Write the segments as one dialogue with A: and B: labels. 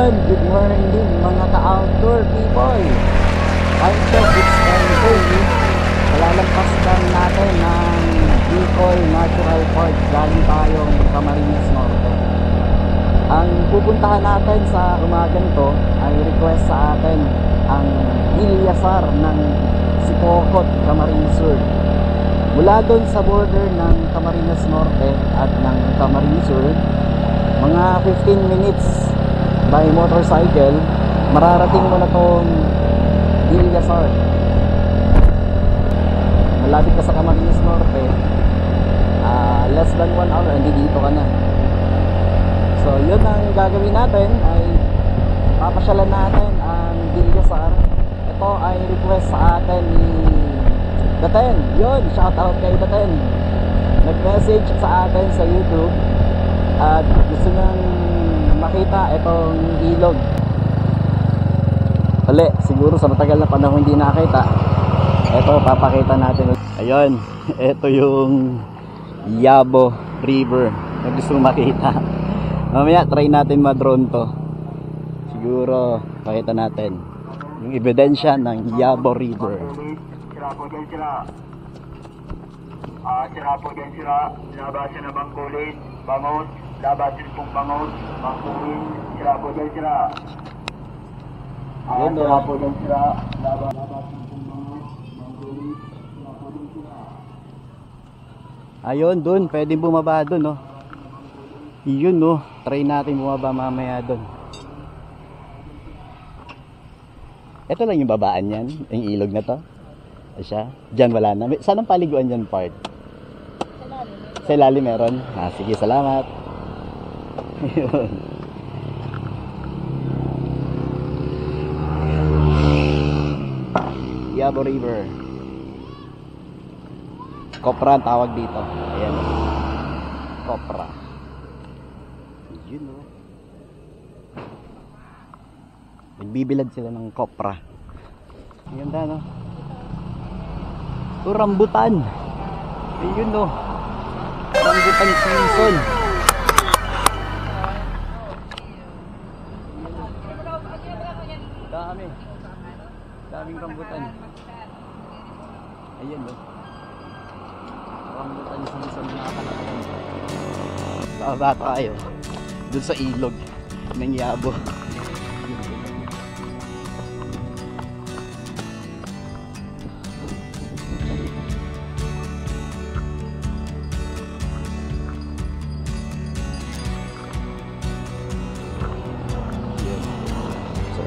A: Ayun, good morning mga ka-outdoor people. Time check, it's 10:30. Malalampas lang natin ng Bicol Natural Park. Galing tayong Camarines Norte. Ang pupuntahan natin sa umagang to ay request sa atin ang Bilyasar ng Sipocot, Camarines Sur. Mula doon sa border ng Camarines Norte at ng Camarines Sur, mga 15 minutes by motorcycle, mararating mo na tong Bilyasar. Malapit ka sa Camarines Norte, less than 1 hour, hindi dito ka na. So yun ang gagawin natin, ay papasyalan natin ang Bilyasar. Ito ay request sa atin ni Daten. Yun, shout out kay Daten. Nag-message sa atin sa YouTube at gusto niyang makita itong ilog. Uli, siguro sa matagal na panahon hindi nakita. Ito, papakita natin. Ayun, ito yung Yabo River na gusto makita. Mamaya try natin ma-drone to. Siguro pakita natin yung ebidensya ng Yabo River.
B: Sira po dyan sila. Labasin na bangkulin, bangon, labasin pong bangon, bangkulin, sira po dyan sila. Sira po dyan sila. Labasin pong bangon, bangkulin, sira po dyan sila.
A: Ayun, dun, pwedeng bumaba dun, no? Yun, no? Try natin bumaba mamaya dun. Ito lang yung babaan yan, yung ilog na to. Asya, dyan wala na. Saan ang paliguan dyan part? Sa ilalim meron? Sige, salamat. Ayun. Yabo River. Kopra ang tawag dito. Ayan. Kopra. Yun, no? Nagbibilad sila ng kopra. Ang ganda, no? Ito, rambutan. Ayun, no? Rambutan season. Dami. Daming rambutan. Ayun, no? Rambutan season na kalakalan. Bababa tayo doon sa ilog ng Yabo.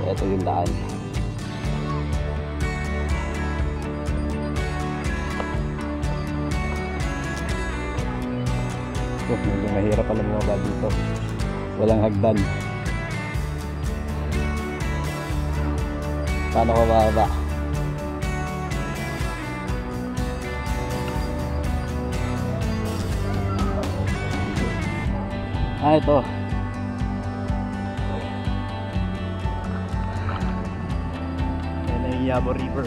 A: Ito yung daan. Medyo mahirap pala bumaba dito. Walang hagdan. Paano ko bababa? Ito. Yabo River.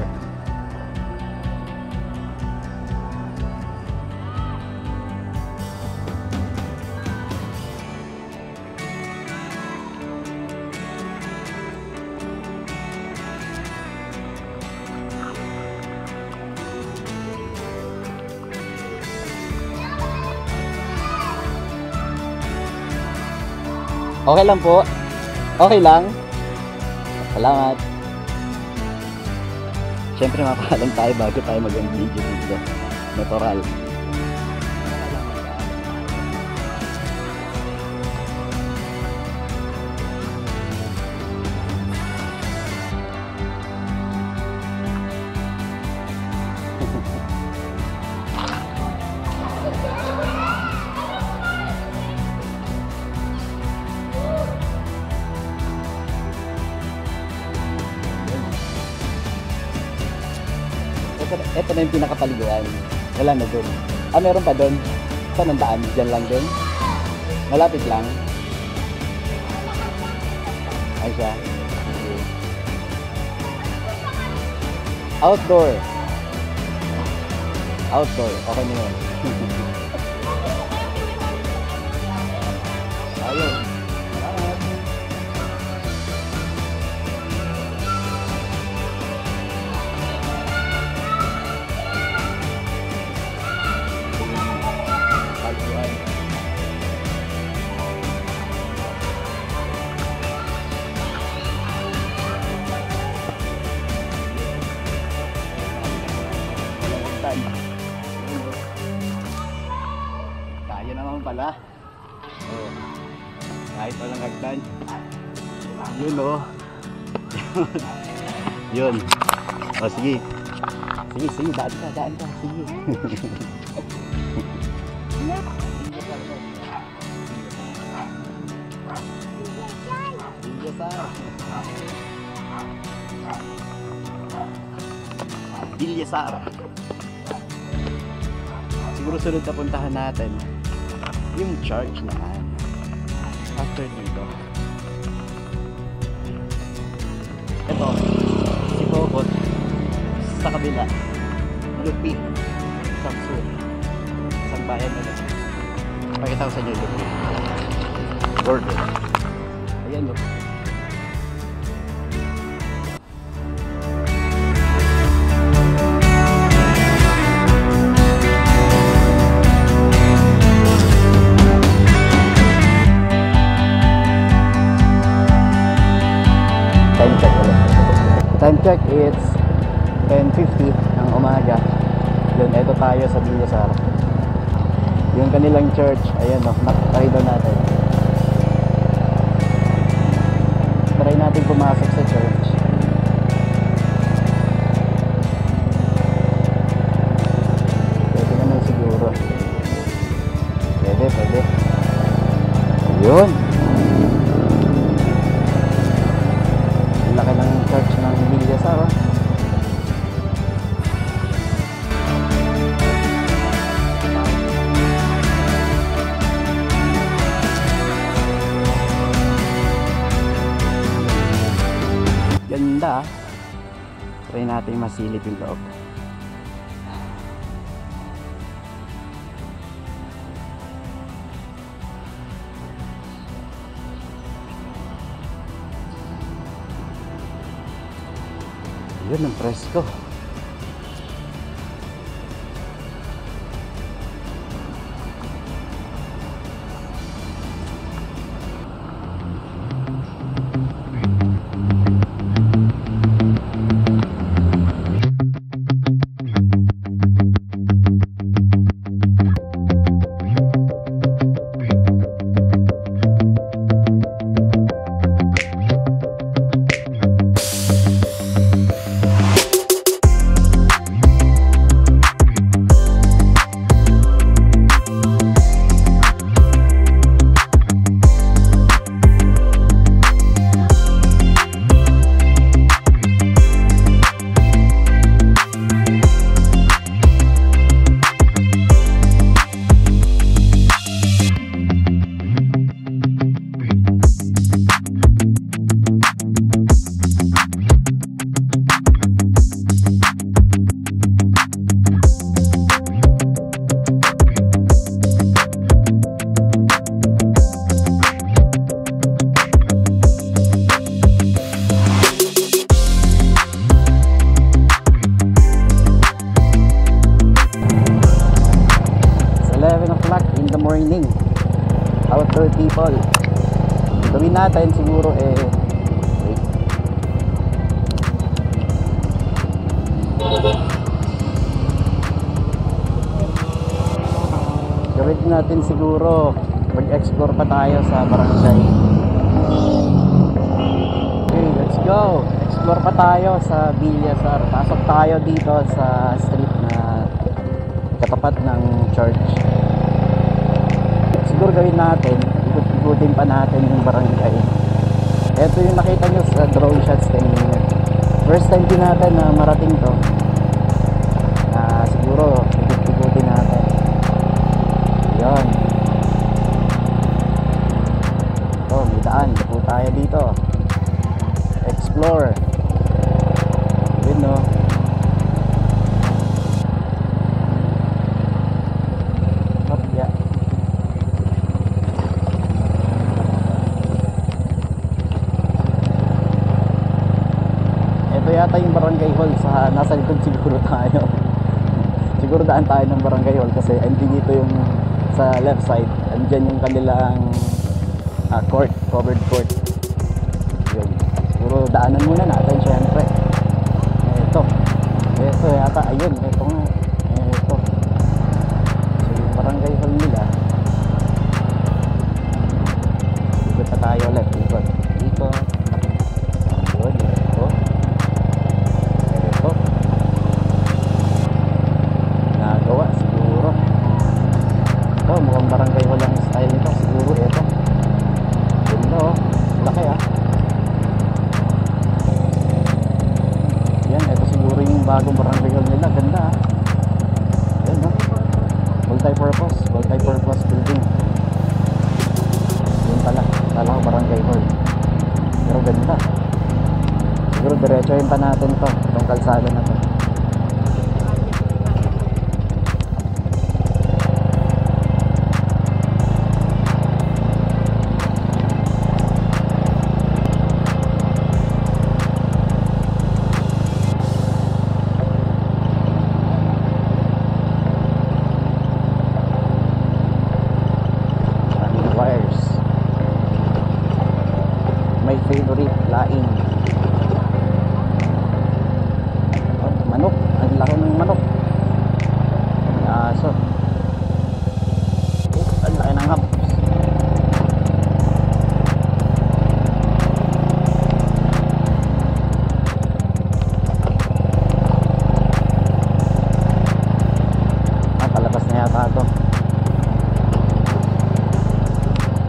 A: Okay lang po. Okay lang. Salamat. Siyempre mapaalam tayo bago tayo mag-video dito. Natural. Ito na yung pinakapaliguan. Wala na dun. Meron pa dun. Saan ang daan? Diyan lang dun? Malapit lang. Ay siya. Okay. Outdoor. Outdoor. Okay na yun. Ayun. Salamat. sakyan. Yun o. Yun. O sige. Sige, daan ka. Sige. Bilyasar. Siguro sunod na puntahan natin yung church naman after dito. Ito si Bobot sa kabila, Lupit Samsur, isang bayan na lang. Pakita ko sa inyo Lupit border. Ayan o. Time check, it's 10:50 ng umaga. Yun, eto tayo sa Bilyasar. Yung kanilang church, ayan o, nakatry doon natin. Try natin pumasok sa church. Pwede naman siguro. Pwede. Yun. Laki ng church ng Bilyasar, oh. Ganda. Try natin masilip yung loob. Yun ang presko. Morning, outdoor people. Gawin natin siguro wait. Gawin natin siguro mag-explore pa tayo sa barangay. Okay, let's go. Explore pa tayo sa Bilyasar. Pasok tayo dito sa street na katapat ng church. Siguro gawin natin, ikutin pa natin yung barangay. Ito yung nakita nyo sa drone shots kanina. First time din natin na marating to. Siguro ikutin natin. Yan. Ito, may daan. Ito tayo dito. Explore. Yun no. Yata yung barangay hall sa nasa likod siguro tayo. Siguro daan tayo ng barangay hall kasi hindi dito yung sa left side. Andiyan yung kanilang court, covered court. Yun. Siguro daanan muna natin syempre. Ito yata, ayun, ito nga. Ito. So yung barangay hall nila. Dito pa tayo ulit. Ikot. Ikot. Yun. Ikot. Ikot. Nagawa siguro. Ito, mukhang barangay walang style nito. Siguro ito. Ganda oh. Laki ah. Yan, ito siguro yung bagong barangay hall nila. Ganda ah. Yan no. Multi-purpose building. Yun pala. Kala ko barangay hall. Pero ganda. Siguro diretsohin pa natin to. Itong kalsada na to. My favorite laing. Oh, manok. Ang laki ng manok. May aso. Oh, ang laki ng hams. Palabas na yata ito.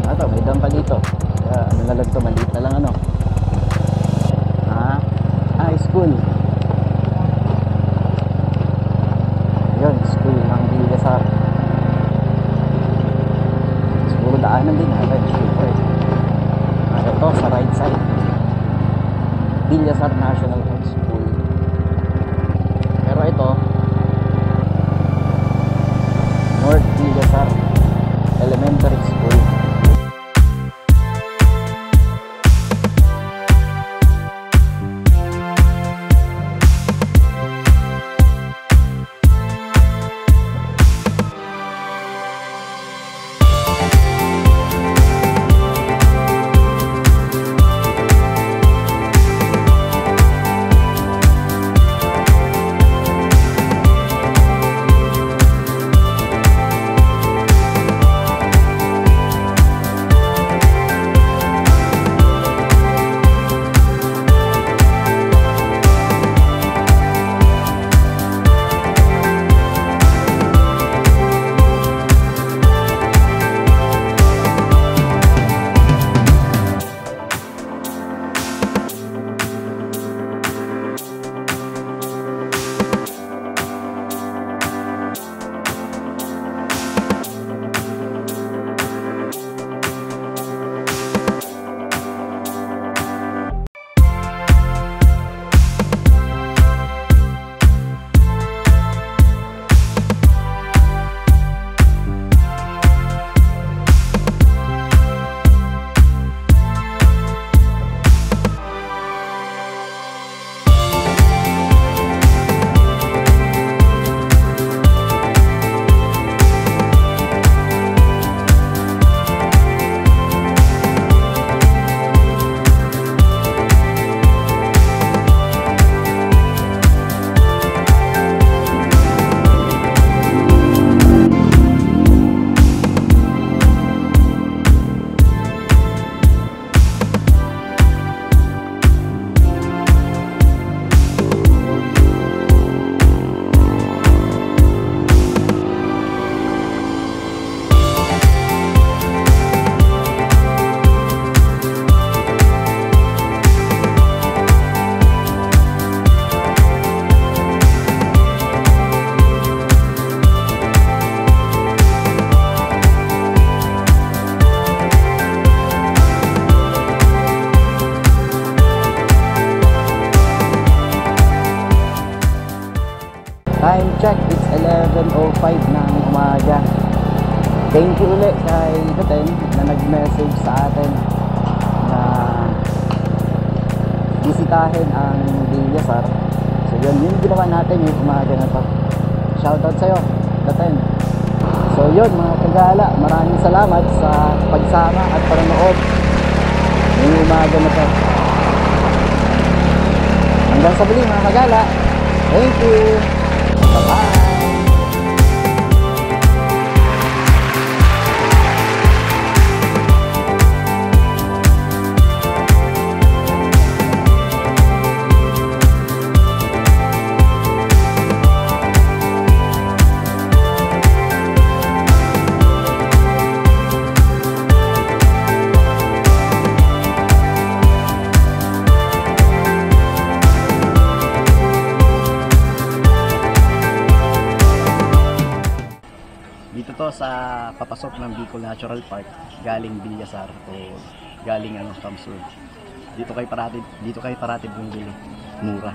A: Ito, may dam pa dito. Ano na lang ito, maliit na lang ano. High school. Yun, school ng Villasar. Siguro daanan din natin. Siyempre. Ito, sa right side. Villasar National High School. Pero ito, North Villasar Elementary School. Time check, it's 11:05 ng umaga. Thank you ulit kay Daten na nag-message sa atin na bisitahin ang Villasar. So yun, yung ginawa natin yung umaga na to. Shoutout sa'yo, Daten. So yun mga kagala, maraming salamat sa pagsama at panonood yung umaga na to. Hanggang sa muli mga kagala. Thank you. Bye-bye. papasok ng Bicol Natural Park galing Villasar o galing Kamsur. Dito kayo parati bumibili. Mura.